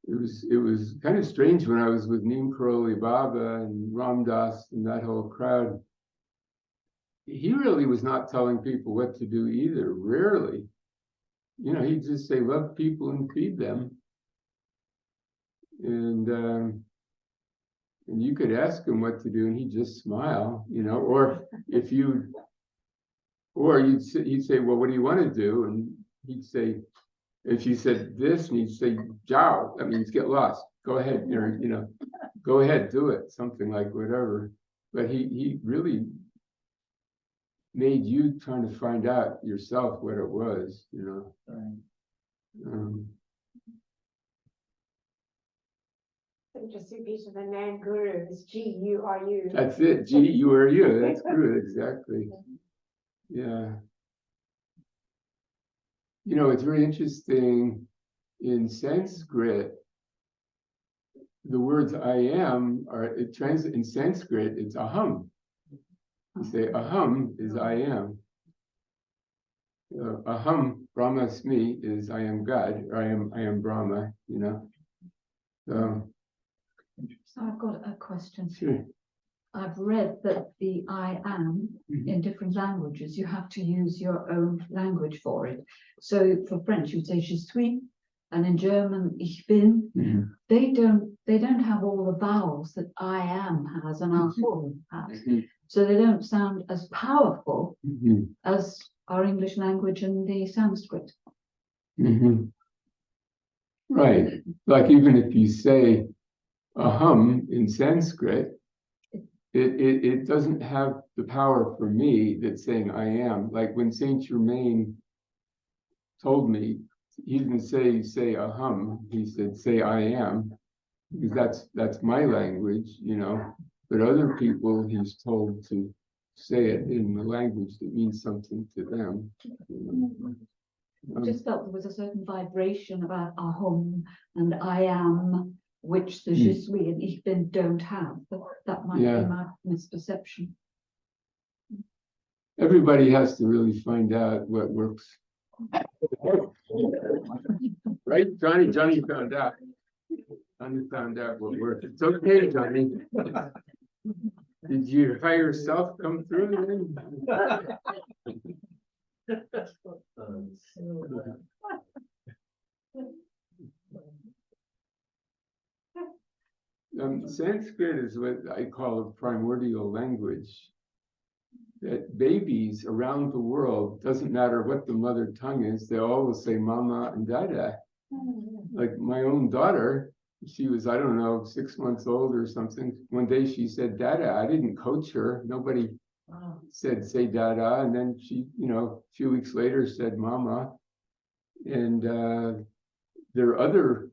it was kind of strange when I was with Neem Karoli Baba and Ram Dass and that whole crowd. He really was not telling people what to do either, rarely. You know, he'd just say, love people and feed them. And you could ask him what to do and he'd just smile, you know, or he'd say, well, what do you want to do? And he'd say, if you said this, and he'd say, Jiao, that means get lost. Go ahead, or, you know, go ahead, do it, something like whatever. But he really made you trying to find out yourself what it was, you know. Right. So just repeat the name guru is G-U-R-U. That's it, G-U-R-U, that's true, exactly. Yeah. You know, it's very interesting in Sanskrit, the words I am in Sanskrit, it's aham. You say aham is I am. Aham Brahmasmi is I am God, or I am Brahma, you know. So I've got a question. sure. I've read that the I am in different languages, you have to use your own language for it. So for French, you'd say je suis, and in German, ich bin. They don't have all the vowels that I am has and ahum has. So they don't sound as powerful as our English language and the Sanskrit. Right. Like even if you say aham in Sanskrit, it doesn't have the power for me that's saying I am. Like when Saint Germain told me, he didn't say aham, he said say I am, because that's my language, you know. but other people he's told to say it in the language that means something to them. I just felt there was a certain vibration about ahom and I am, which the je suis and ich bin don't have, but that might Yeah. be my misperception. Everybody has to really find out what works. Right, Johnny? Johnny found out. Johnny found out what works. It's okay, Johnny. Did you hire yourself come through? Sanskrit is what I call a primordial language. That babies around the world, doesn't matter what the mother tongue is, they always say mama and dada. Like my own daughter, she was, I don't know, 6 months old or something. One day she said dada. I didn't coach her. Nobody said say dada. And then she, a few weeks later said mama. And there are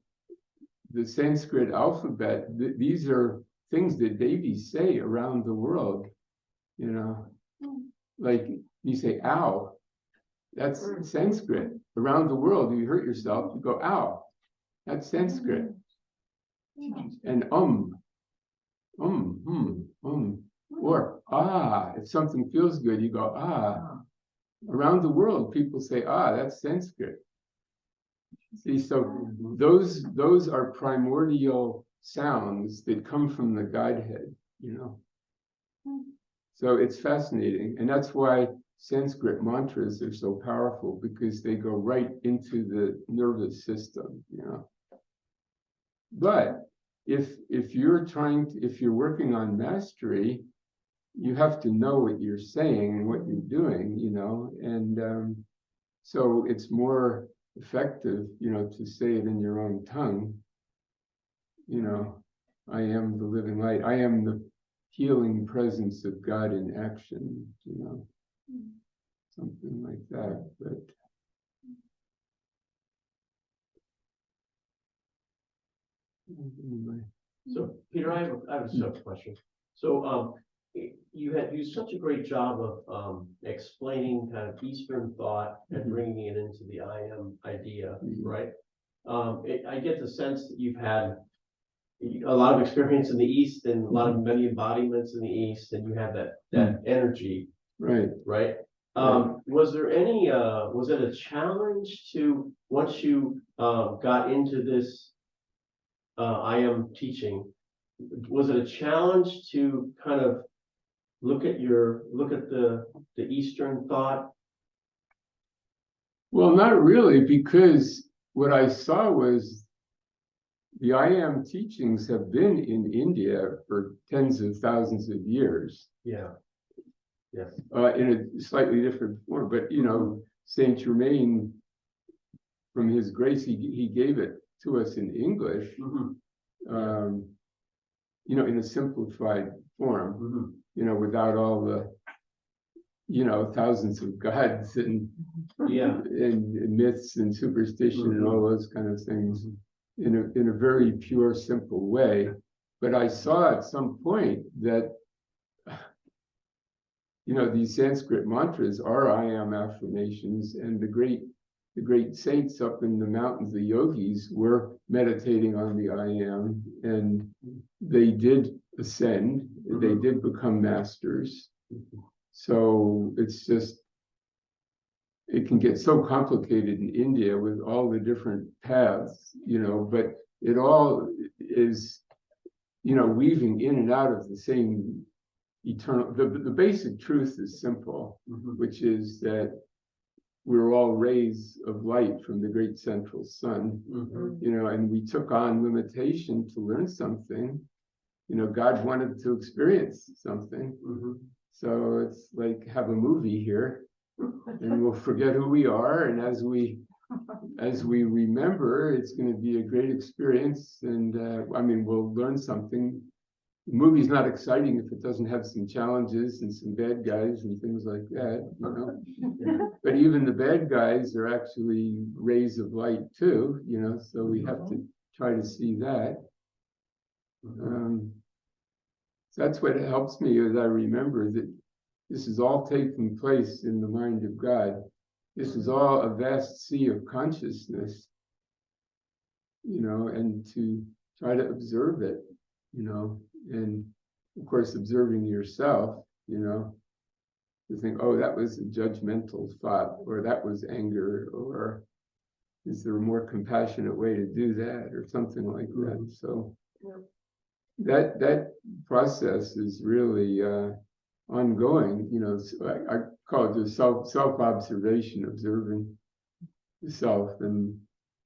the Sanskrit alphabet, these are things that babies say around the world, like you say ow, that's Sanskrit. Around the world, you hurt yourself, you go ow, that's Sanskrit. And or if something feels good, you go ah. Around the world, people say ah, that's Sanskrit. See, so those are primordial sounds that come from the Godhead, So it's fascinating, and that's why Sanskrit mantras are so powerful, because they go right into the nervous system, But if you're working on mastery, you have to know what you're saying and what you're doing, and so it's more effective, to say it in your own tongue. I am the living light. I am the healing presence of God in action, something like that. But anyway. So, Peter, I have a sub question. So, you had used such a great job of explaining kind of Eastern thought and bringing it into the I am idea, right? I get the sense that you've had a lot of experience in the East and many embodiments in the East, and you have that energy, right? Was there any? Was it a challenge to, once you got into this I am teaching? Was it a challenge to kind of look at the Eastern thought? Well, not really, because what I saw was the I am teachings have been in India for tens of thousands of years. Yeah. Yes. In a slightly different form, but Saint Germain, from his grace, he gave it to us in English, in a simplified form, without all the, thousands of gods and myths and superstition and all those kind of things, in a very pure, simple way. But I saw at some point that, these Sanskrit mantras are I am affirmations, and the great saints up in the mountains, the yogis, were meditating on the I am, and they did ascend, they did become masters. So it's just, it can get so complicated in India with all the different paths, but it all is, weaving in and out of the same eternal, the basic truth is simple, which is that we're all rays of light from the great central sun, and we took on limitation to learn something. God wanted to experience something. So it's like have a movie here, and we'll forget who we are, and as we remember, it's going to be a great experience, and we'll learn something. The movie's not exciting if it doesn't have some challenges and some bad guys and things like that, But even the bad guys are actually rays of light too, so we have to try to see that. that's what helps me as I remember that this is all taking place in the mind of God. This is all a vast sea of consciousness, and to try to observe it, and of course, observing yourself, to think, oh, that was a judgmental thought, or that was anger, or is there a more compassionate way to do that, or something like that. So that process is really ongoing. So I call it just self-observation, observing the self. And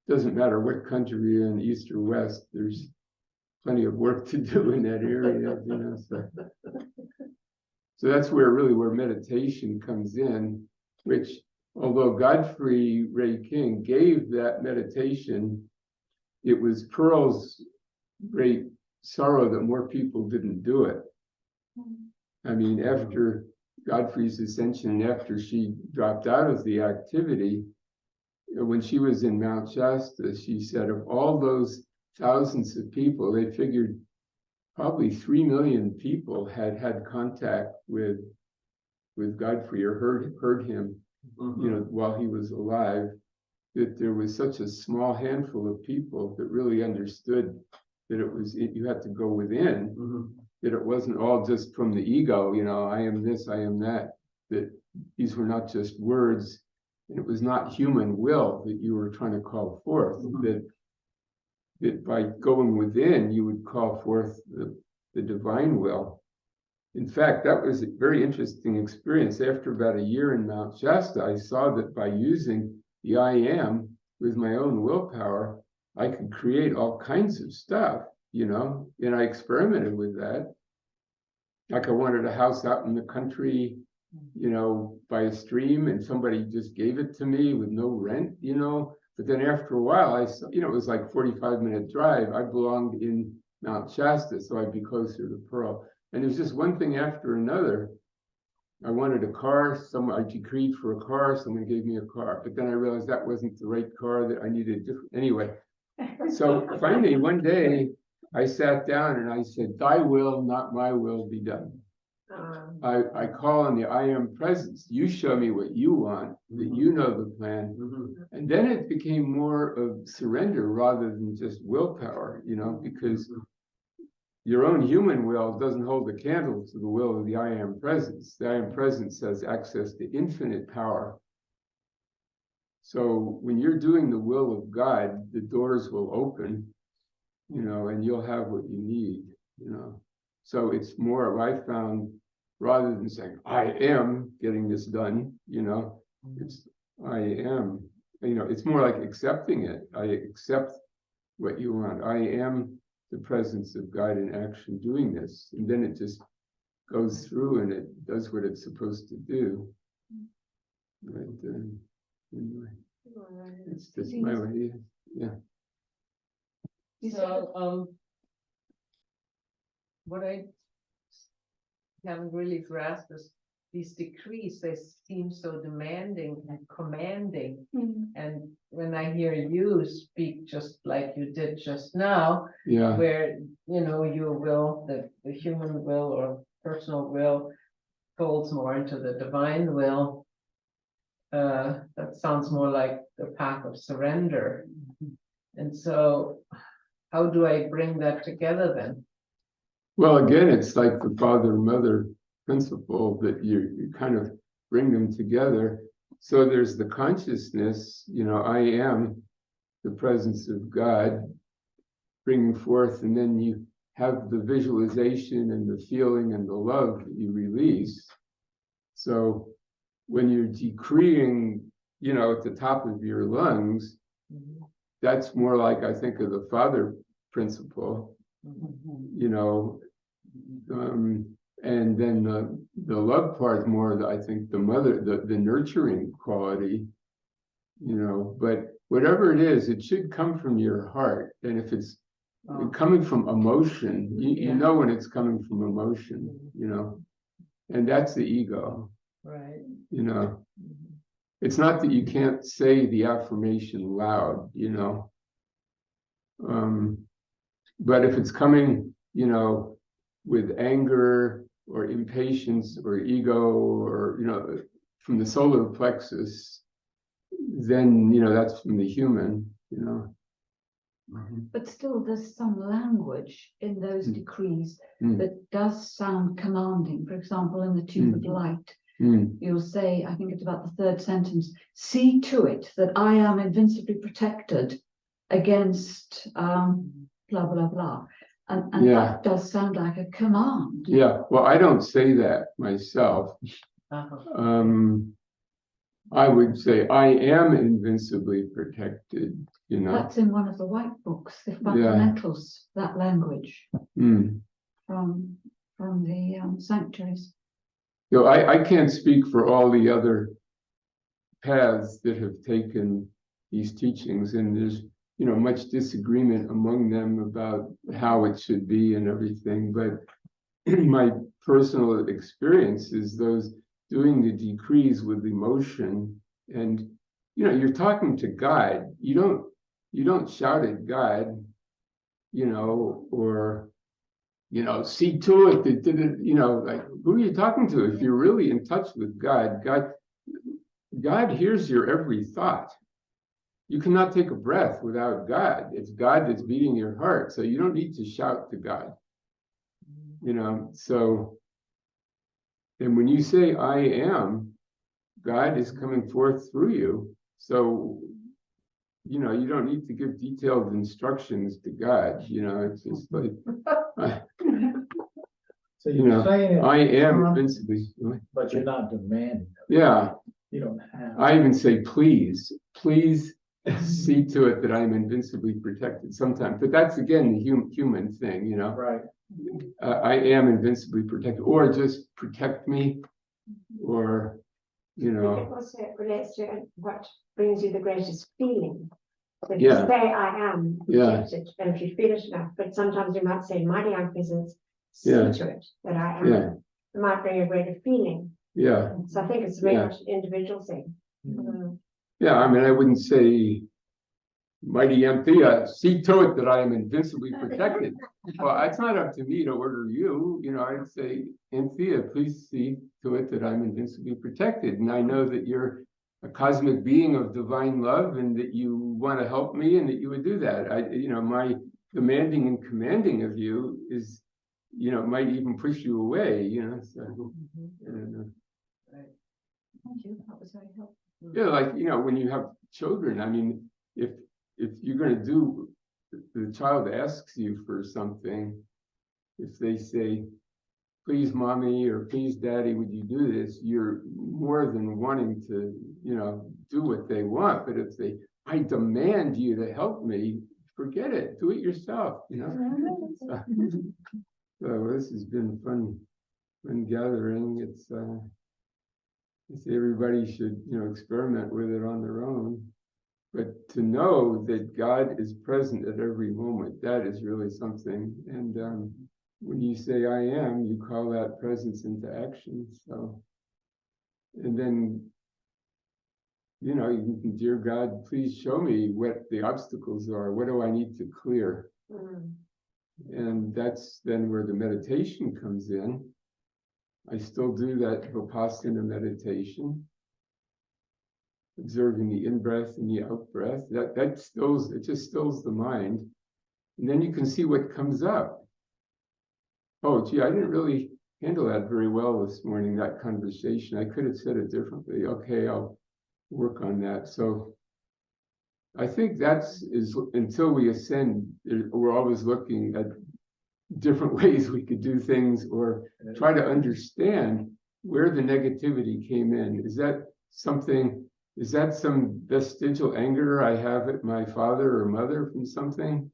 it doesn't matter what country you're in, East or West, there's plenty of work to do in that area, So that's where meditation comes in, which, although Godfrey Ray King gave that meditation, it was Pearl's great sorrow that more people didn't do it. I mean, after Godfrey's ascension, after she dropped out of the activity, when she was in Mount Shasta, she said of all those thousands of people, they figured probably 3 million people had had contact with Godfrey or heard him, while he was alive. That there was such a small handful of people that really understood that you had to go within, that it wasn't all just from the ego, I am this, I am that, that these were not just words, and it was not human will that you were trying to call forth, that by going within, you would call forth the divine will. In fact, that was a very interesting experience. After about a year in Mount Shasta, I saw that by using the I am with my own willpower, I could create all kinds of stuff, and I experimented with that. Like I wanted a house out in the country, by a stream, and somebody just gave it to me with no rent, But then after a while, I saw, it was like 45-minute drive. I belonged in Mount Shasta, so I'd be closer to Pearl. And it was just one thing after another. I wanted a car. I decreed for a car. Someone gave me a car. But then I realized that wasn't the right car, that I needed different. Anyway, so finally one day I sat down and I said, thy will, not my will, be done. I call on the I am presence. You show me what you want, that you know the plan. And then it became more of surrender rather than just willpower, because your own human will doesn't hold a candle to the will of the I am presence. The I am presence has access to infinite power. So when you're doing the will of God, the doors will open, and you'll have what you need, So it's more, I found, rather than saying, I am getting this done, it's I am, it's more like accepting it. I accept what you want. I am the presence of God in action doing this. And then it just goes through and it does what it's supposed to do. But anyway, it's just my way. Yeah. So, what I haven't really grasped is these decrees, they seem so demanding and commanding. And when I hear you speak just like you did just now, where, your will, the human will or personal will folds more into the divine will, that sounds more like the path of surrender. And so how do I bring that together then? Well, again, it's like the father-mother principle that you kind of bring them together. So there's the consciousness, I am the presence of God bringing forth, and then you have the visualization and the feeling and the love that you release. So when you're decreeing, at the top of your lungs, that's more like, I think, of the father principle, and then the love part more, I think, the mother, the nurturing quality, but whatever it is, it should come from your heart. And if it's coming from emotion, you know when it's coming from emotion, and that's the ego. Right. It's not that you can't say the affirmation loud, but if it's coming, with anger or impatience or ego or, from the solar plexus, then, that's from the human, But still, there's some language in those decrees Mm. that does sound commanding. For example, in the Tube of Light, you'll say, I think it's about the third sentence, see to it that I am invincibly protected against blah, blah, blah. And Yeah. that does sound like a command. Yeah, well, I don't say that myself. I would say I am invincibly protected, That's in one of the white books, the fundamentals, that language Mm. from the sanctuaries. So I can't speak for all the other paths that have taken these teachings, and there's much disagreement among them about how it should be and everything. But my personal experience is those doing the decrees with emotion, and you're talking to God. You don't shout at God, or see to it that did it, like, who are you talking to? If you're really in touch with God hears your every thought. You cannot take a breath without God. It's God that's beating your heart. So you don't need to shout to God. So, and when you say I am, God is coming forth through you. So, you don't need to give detailed instructions to God. It's just like, So you're saying it, I am invincibly. but you're not demanding. Yeah. You don't have. I even say, please see to it that I'm invincibly protected sometimes. But that's, again, the human thing, Right. I am invincibly protected, or just protect me, or, I think it also relates to what brings you the greatest feeling. So if you Yeah. say I am Yeah. protected, and if you feel it enough, but sometimes you might say, mighty young presence, see Yeah. to it that I am. Yeah. It might bring a greater feeling. Yeah. So I think it's very Yeah. much an individual thing. Yeah, I mean, I wouldn't say, mighty Anthea, see to it that I am invincibly protected. Well, it's not up to me to order you. I'd say, Anthea, please see to it that I'm invincibly protected. And I know that you're a cosmic being of divine love, and that you want to help me, and that you would do that. My demanding and commanding of you is, might even push you away. So I don't know. Thank you, that was very helpful. Yeah, like, when you have children, I mean, if you're going to do, the child asks you for something, if they say, please, mommy, or please, daddy, would you do this? You're more than wanting to, do what they want. But if they, I demand you to help me, forget it, do it yourself, So this has been fun gathering. It's everybody should, experiment with it on their own. But to know that God is present at every moment, that is really something. And when you say I am, you call that presence into action. So, and then, you can, dear God, please show me what the obstacles are. What do I need to clear? And that's then where the meditation comes in. I still do that Vipassana meditation, observing the in-breath and the out-breath. It just stills the mind. And then you can see what comes up. Oh, gee, I didn't really handle that very well this morning, that conversation. I could have said it differently. Okay, I'll work on that. So I think is until we ascend, we're always looking at different ways we could do things, or try to understand where the negativity came in. Is that some vestigial anger I have at my father or mother from something?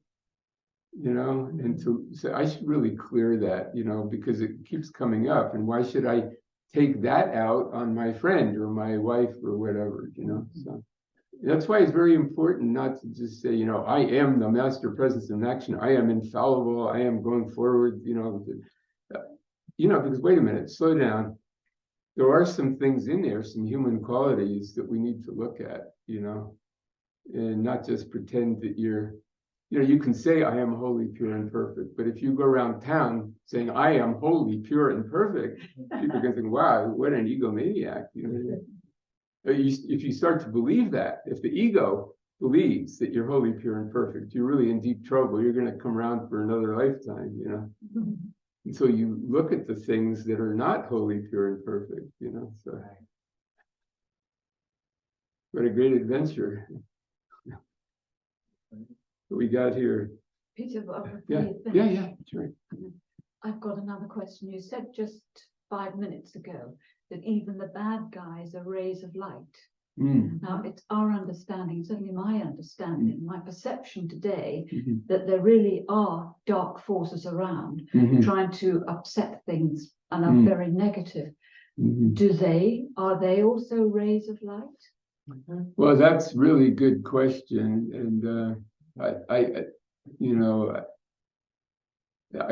And to say, I should really clear that, because it keeps coming up. And why should I take that out on my friend or my wife or whatever, So that's why it's very important not to just say, I am the master presence in action. I am infallible. I am going forward, because wait a minute, slow down. There are some things in there, some human qualities that we need to look at, and not just pretend that you're you can say I am holy, pure, and perfect, but if you go around town saying I am holy, pure, and perfect, people are going to think, wow, what an egomaniac. If you start to believe that, if the ego believes that you're holy, pure, and perfect, you're really in deep trouble. You're going to come around for another lifetime, And so you look at the things that are not holy, pure, and perfect, So what a great adventure we got here. Peter, before Yeah, you finish, yeah, sure. I've got another question. You said just 5 minutes ago that even the bad guys are rays of light. Now, it's our understanding, certainly my understanding, my perception today, that there really are dark forces around trying to upset things and are very negative. Are they also rays of light? Well, that's really good question, and I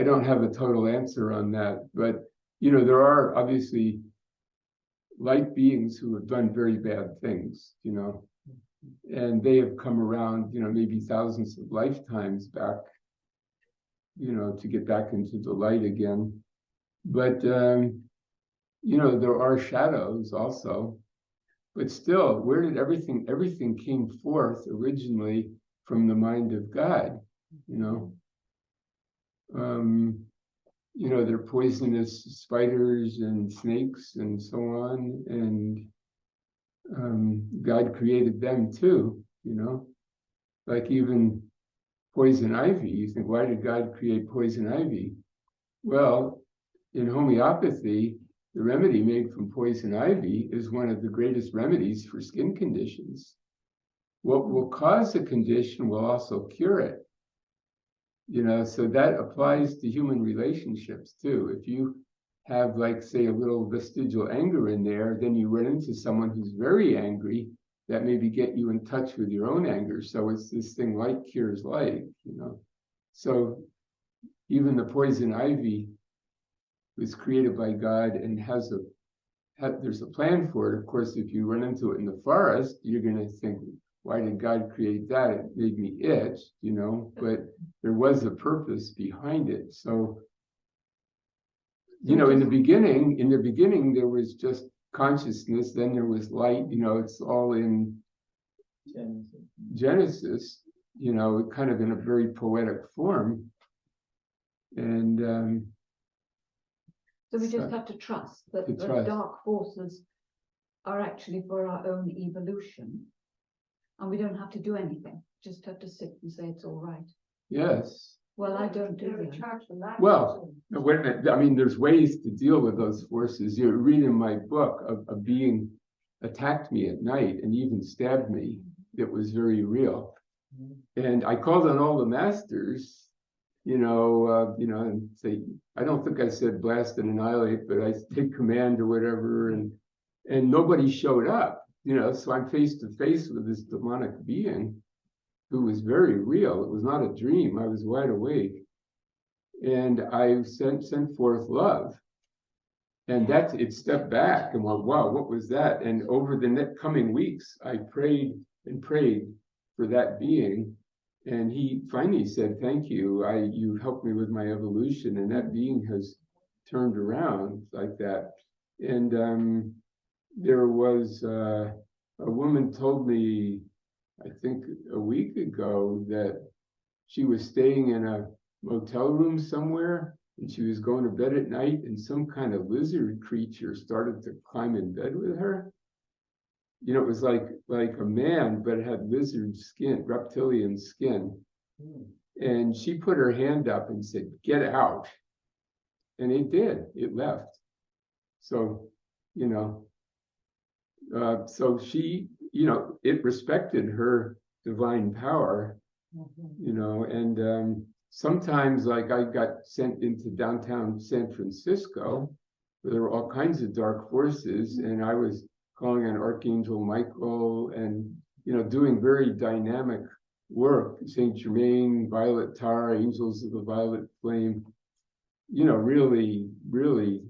don't have a total answer on that, but there are obviously light beings who have done very bad things, and they have come around, maybe thousands of lifetimes back, to get back into the light again. But there are shadows also. But still, where did everything came forth originally from the mind of God, they're poisonous spiders and snakes and so on, and God created them too, like even poison ivy. You think, why did God create poison ivy? Well, in homeopathy, the remedy made from poison ivy is one of the greatest remedies for skin conditions. What will cause a condition will also cure it. So that applies to human relationships too. If you have, like, say, a little vestigial anger in there, then you run into someone who's very angry, that maybe get you in touch with your own anger. So it's this thing, like cures like, So even the poison ivy was created by God and there's a plan for it. Of course, if you run into it in the forest, you're going to think, why did God create that? It made me itch, but there was a purpose behind it. So, in the beginning, there was just consciousness, then there was light, it's all in Genesis, kind of in a very poetic form. And So we just have to trust that the dark forces are actually for our own evolution. And we don't have to do anything. Just have to sit and say it's all right. Yes. Well, I don't do that. Well, there's ways to deal with those forces. You read in my book, a being attacked me at night and even stabbed me. It was very real. And I called on all the masters, and say, I don't think I said blast and annihilate, but I take command or whatever, and nobody showed up, so I'm face to face with this demonic being who was very real. It was not a dream. I was wide awake. And I sent forth love. And it stepped back and went, wow, what was that? And over the coming weeks, I prayed and prayed for that being. And he finally said, thank you. You helped me with my evolution. And that being has turned around like that. And there was a woman told me, I think a week ago, that she was staying in a motel room somewhere and she was going to bed at night and some kind of lizard creature started to climb in bed with her. It was like a man, but it had lizard skin, reptilian skin. And she put her hand up and said, get out. And it did, it left. So, so she, it respected her divine power, and sometimes, like, I got sent into downtown San Francisco, where there were all kinds of dark forces, and I was calling on Archangel Michael and, doing very dynamic work, Saint Germain, Violet Tar, Angels of the Violet Flame, really, really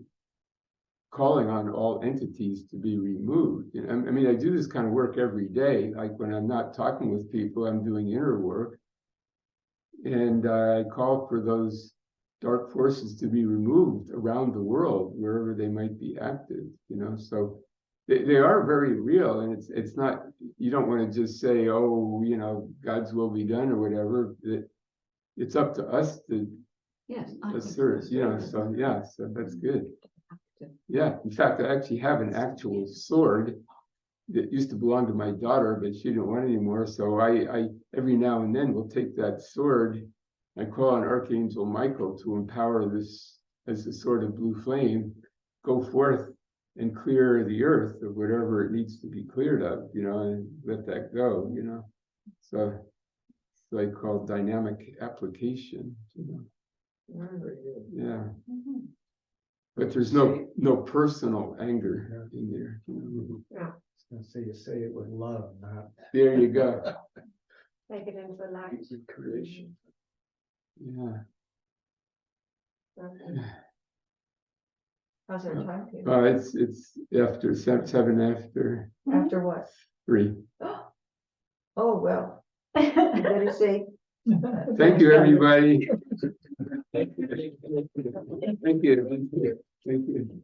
calling on all entities to be removed. I do this kind of work every day. Like when I'm not talking with people, I'm doing inner work. And I call for those dark forces to be removed around the world, wherever they might be active, so they are very real, and it's not, you don't want to just say, oh, God's will be done or whatever. It's up to us to Yes. I think assert, so. so that's good. Yeah, in fact, I actually have an actual sword that used to belong to my daughter, but she didn't want it anymore. So I every now and then will take that sword. I call on Archangel Michael to empower this as a sword of blue flame, go forth and clear the earth of whatever it needs to be cleared of, and let that go, So I call dynamic application, Very good. Yeah. Mhm. But there's no personal anger in there. I was gonna say, you say it with love, not There you go. Make it into a light. creation. Yeah. How's our time? It's after seven after After what? 3. Oh, well, you better say. Thank you, everybody. Thank you. Thank you.